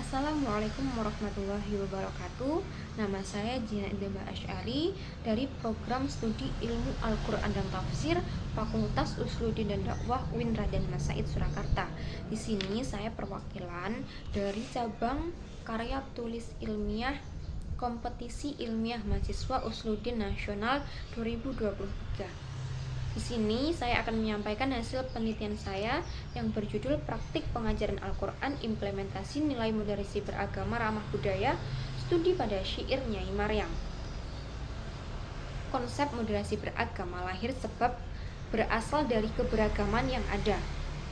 Assalamualaikum warahmatullahi wabarakatuh. Nama saya Gina Indaba Asy'ari dari Program Studi Ilmu Al-Quran dan Tafsir Fakultas Usuluddin dan Dakwah UIN Raden Mas Said Surakarta. Di sini saya perwakilan dari cabang karya tulis ilmiah Kompetisi Ilmiah Mahasiswa Usuluddin Nasional 2023. Di sini saya akan menyampaikan hasil penelitian saya yang berjudul Praktik Pengajaran Al-Quran Implementasi Nilai Moderasi Beragama Ramah Budaya Studi pada Syair Nyai Maryam. Konsep moderasi beragama lahir sebab berasal dari keberagaman yang ada,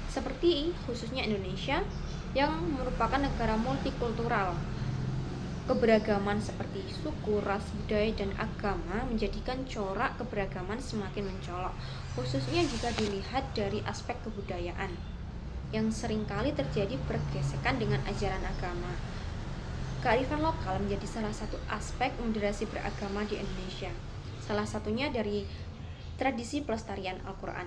seperti khususnya Indonesia yang merupakan negara multikultural. Keberagaman seperti suku, ras, budaya, dan agama menjadikan corak keberagaman semakin mencolok, khususnya jika dilihat dari aspek kebudayaan, yang seringkali terjadi pergesekan dengan ajaran agama. Kearifan lokal menjadi salah satu aspek moderasi beragama di Indonesia, salah satunya dari tradisi pelestarian Al-Quran.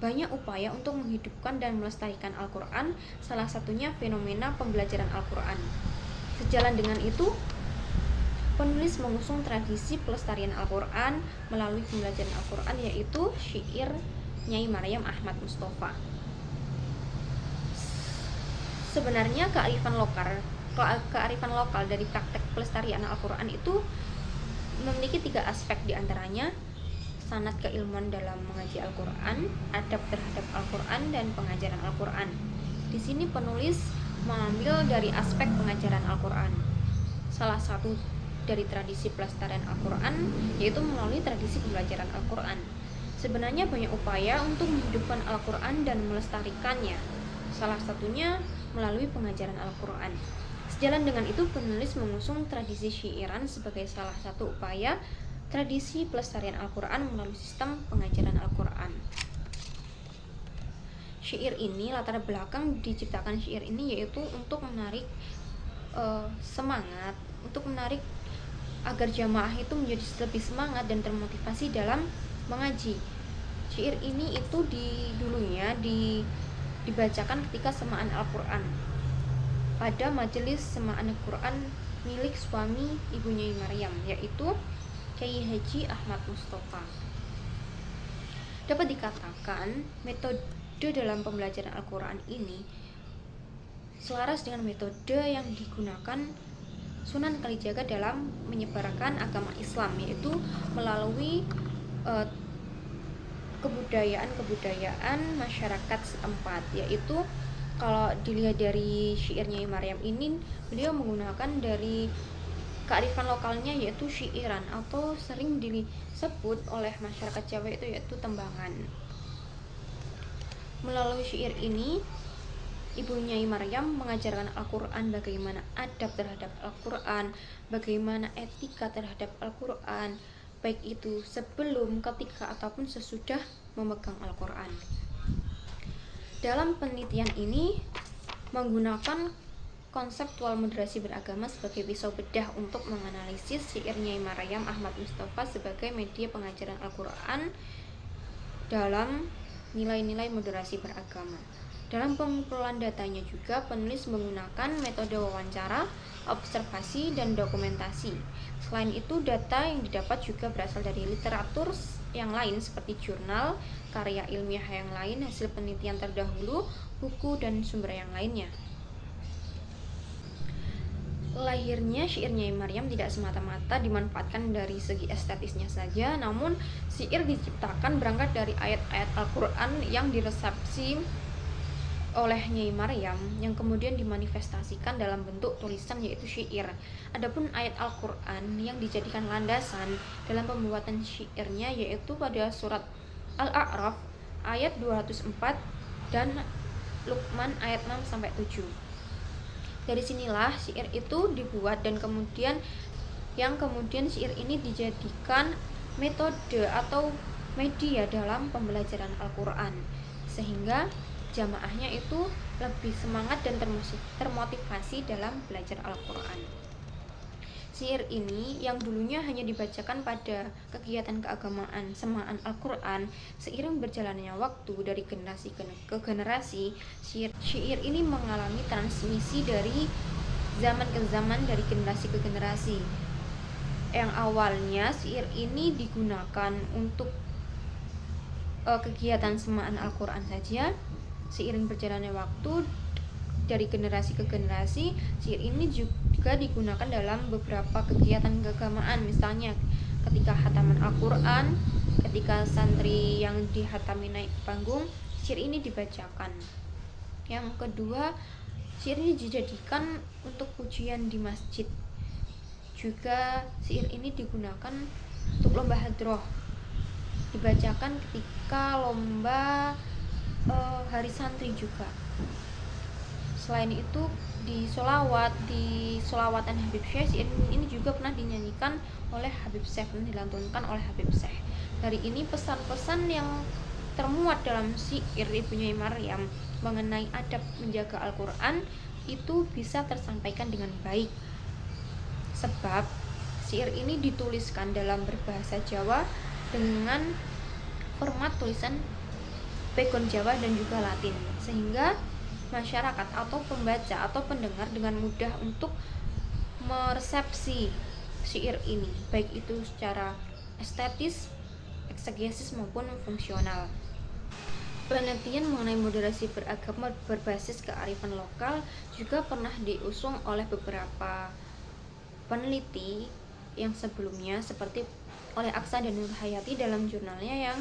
Banyak upaya untuk menghidupkan dan melestarikan Al-Quran, salah satunya fenomena pembelajaran Al-Quran. Sejalan dengan itu, penulis mengusung tradisi pelestarian Al-Quran melalui pembelajaran Al-Quran, yaitu syair Nyai Maryam Ahmad Mustafa. Sebenarnya kearifan lokal dari praktek pelestarian Al-Quran itu memiliki 3 aspek, diantaranya sanad keilmuan dalam mengaji Al-Quran, adab terhadap Al-Quran, dan pengajaran Al-Quran. Di sini penulis mengambil dari aspek pengajaran Al-Quran. Salah satu dari tradisi pelestarian Al-Quran yaitu melalui tradisi pembelajaran Al-Quran. Sebenarnya banyak upaya untuk menghidupkan Al-Quran dan melestarikannya, salah satunya melalui pengajaran Al-Quran. Sejalan dengan itu, penulis mengusung tradisi syairan sebagai salah satu upaya tradisi pelestarian Al-Quran melalui sistem pengajaran Al-Quran. Syair ini, latar belakang diciptakan syair ini yaitu untuk menarik semangat, untuk menarik agar jamaah itu menjadi lebih semangat dan termotivasi dalam mengaji. Syair ini itu dulunya dibacakan ketika semaan Al-Quran pada majelis semaan Al-Quran milik suami Ibu Nyai Maryam, yaitu Kyai Haji Ahmad Mustafa. Dapat dikatakan metode dalam pembelajaran Al-Quran ini selaras dengan metode yang digunakan Sunan Kalijaga dalam menyebarkan agama Islam, yaitu melalui kebudayaan masyarakat setempat. Yaitu kalau dilihat dari syair Nyai Maryam ini, beliau menggunakan dari kearifan lokalnya yaitu syairan, atau sering disebut oleh masyarakat Jawa itu yaitu tembangan. Melalui syair ini, Ibu Nyai Maryam mengajarkan Al-Quran, bagaimana adab terhadap Al-Quran, bagaimana etika terhadap Al-Quran, baik itu sebelum, ketika, ataupun sesudah memegang Al-Quran. Dalam penelitian ini menggunakan konseptual moderasi beragama sebagai pisau bedah untuk menganalisis syair Nyai Maryam Ahmad Mustafa sebagai media pengajaran Al-Quran dalam nilai-nilai moderasi beragama. Dalam pengumpulan datanya juga, penulis menggunakan metode wawancara, observasi, dan dokumentasi. Selain itu, data yang didapat juga berasal dari literatur yang lain seperti jurnal, karya ilmiah yang lain, hasil penelitian terdahulu, buku, dan sumber yang lainnya. Lahirnya syair Nyai Maryam tidak semata-mata dimanfaatkan dari segi estetisnya saja, namun syair diciptakan berangkat dari ayat-ayat Al-Quran yang diresepsi oleh Nyai Maryam yang kemudian dimanifestasikan dalam bentuk tulisan yaitu syair. Adapun ayat Al-Quran yang dijadikan landasan dalam pembuatan syairnya yaitu pada surat Al-A'raf ayat 204 dan Luqman ayat 6-7. Dari sinilah syair itu dibuat dan kemudian syair ini dijadikan metode atau media dalam pembelajaran Al-Quran, sehingga jamaahnya itu lebih semangat dan termotivasi dalam belajar Al-Quran. Syair ini yang dulunya hanya dibacakan pada kegiatan keagamaan semaan Al-Quran, seiring berjalannya waktu dari generasi ke generasi, syair ini mengalami transmisi dari zaman ke zaman, dari generasi ke generasi. Yang awalnya syair ini digunakan untuk kegiatan semaan Al-Quran saja. Seiring berjalannya waktu, dari generasi ke generasi, syair ini juga digunakan dalam beberapa kegiatan keagamaan. Misalnya ketika khataman Al-Quran, ketika santri yang dihatami naik ke panggung, syair ini dibacakan. Yang kedua, syair ini dijadikan untuk pujian di masjid. Juga syair ini digunakan untuk lomba hadroh, dibacakan ketika lomba hari santri juga. Selain itu, di solawatan Habib Syekh, syair ini juga pernah dinyanyikan oleh Habib Syekh dan dilantunkan oleh Habib Syekh. Dari ini pesan-pesan yang termuat dalam syair Ibu Nyai Maryam mengenai adab menjaga Al-Quran itu bisa tersampaikan dengan baik, sebab syair ini dituliskan dalam berbahasa Jawa dengan format tulisan background Jawa dan juga Latin, sehingga masyarakat atau pembaca atau pendengar dengan mudah untuk meresepsi syair ini, baik itu secara estetis, eksegesis maupun fungsional. Penelitian mengenai moderasi beragama berbasis kearifan lokal juga pernah diusung oleh beberapa peneliti yang sebelumnya, seperti oleh Aksa dan Nur Hayati dalam jurnalnya yang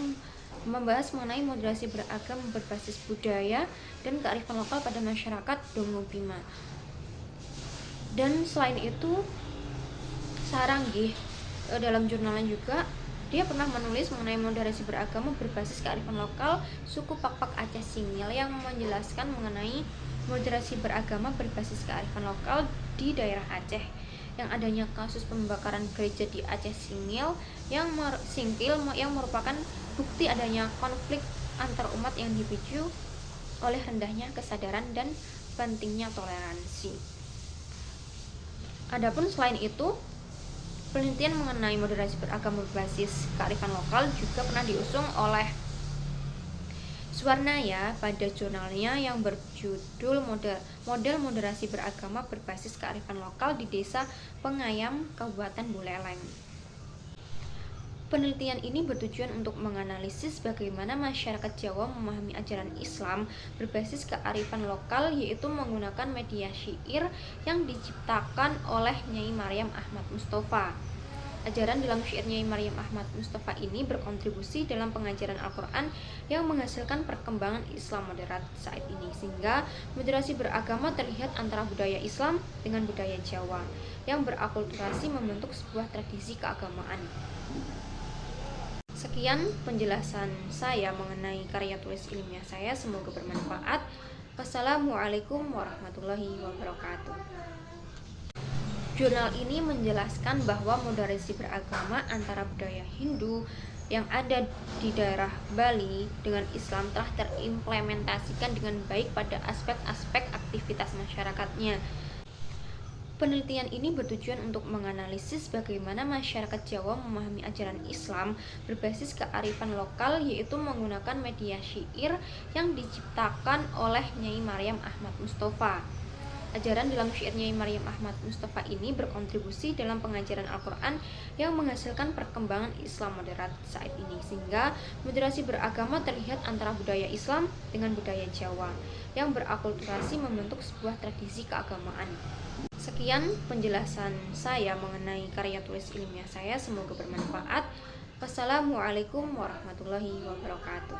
membahas mengenai moderasi beragama berbasis budaya dan kearifan lokal pada masyarakat Dongo Bima. Dan selain itu, Saranggih dalam jurnalnya juga dia pernah menulis mengenai moderasi beragama berbasis kearifan lokal suku Pakpak Aceh Singil, yang menjelaskan mengenai moderasi beragama berbasis kearifan lokal di daerah Aceh, yang adanya kasus pembakaran gereja di Aceh Singil yang merupakan bukti adanya konflik antar umat yang dipicu oleh rendahnya kesadaran dan pentingnya toleransi. Adapun selain itu, penelitian mengenai moderasi beragama berbasis kearifan lokal juga pernah diusung oleh Suwarnaya pada jurnalnya yang berjudul Model Moderasi Beragama Berbasis Kearifan Lokal di Desa Pengayam, Kabupaten Buleleng. Penelitian ini bertujuan untuk menganalisis bagaimana masyarakat Jawa memahami ajaran Islam berbasis kearifan lokal, yaitu menggunakan media syair yang diciptakan oleh Nyai Maryam Ahmad Mustofa. Ajaran dalam syair Nyai Maryam Ahmad Mustofa ini berkontribusi dalam pengajaran Al-Quran yang menghasilkan perkembangan Islam moderat saat ini, sehingga moderasi beragama terlihat antara budaya Islam dengan budaya Jawa yang berakulturasi membentuk sebuah tradisi keagamaan. Sekian penjelasan saya mengenai karya tulis ilmiah saya, semoga bermanfaat. Wassalamualaikum warahmatullahi wabarakatuh. Jurnal ini menjelaskan bahwa moderasi beragama antara budaya Hindu yang ada di daerah Bali dengan Islam telah terimplementasikan dengan baik pada aspek-aspek aktivitas masyarakatnya. Penelitian ini bertujuan untuk menganalisis bagaimana masyarakat Jawa memahami ajaran Islam berbasis kearifan lokal, yaitu menggunakan media syair yang diciptakan oleh Nyai Maryam Ahmad Mustofa. Ajaran dalam syair Nyai Maryam Ahmad Mustofa ini berkontribusi dalam pengajaran Al-Quran yang menghasilkan perkembangan Islam moderat saat ini, sehingga moderasi beragama terlihat antara budaya Islam dengan budaya Jawa yang berakulturasi membentuk sebuah tradisi keagamaan. Sekian penjelasan saya mengenai karya tulis ilmiah saya, semoga bermanfaat. Wassalamualaikum warahmatullahi wabarakatuh.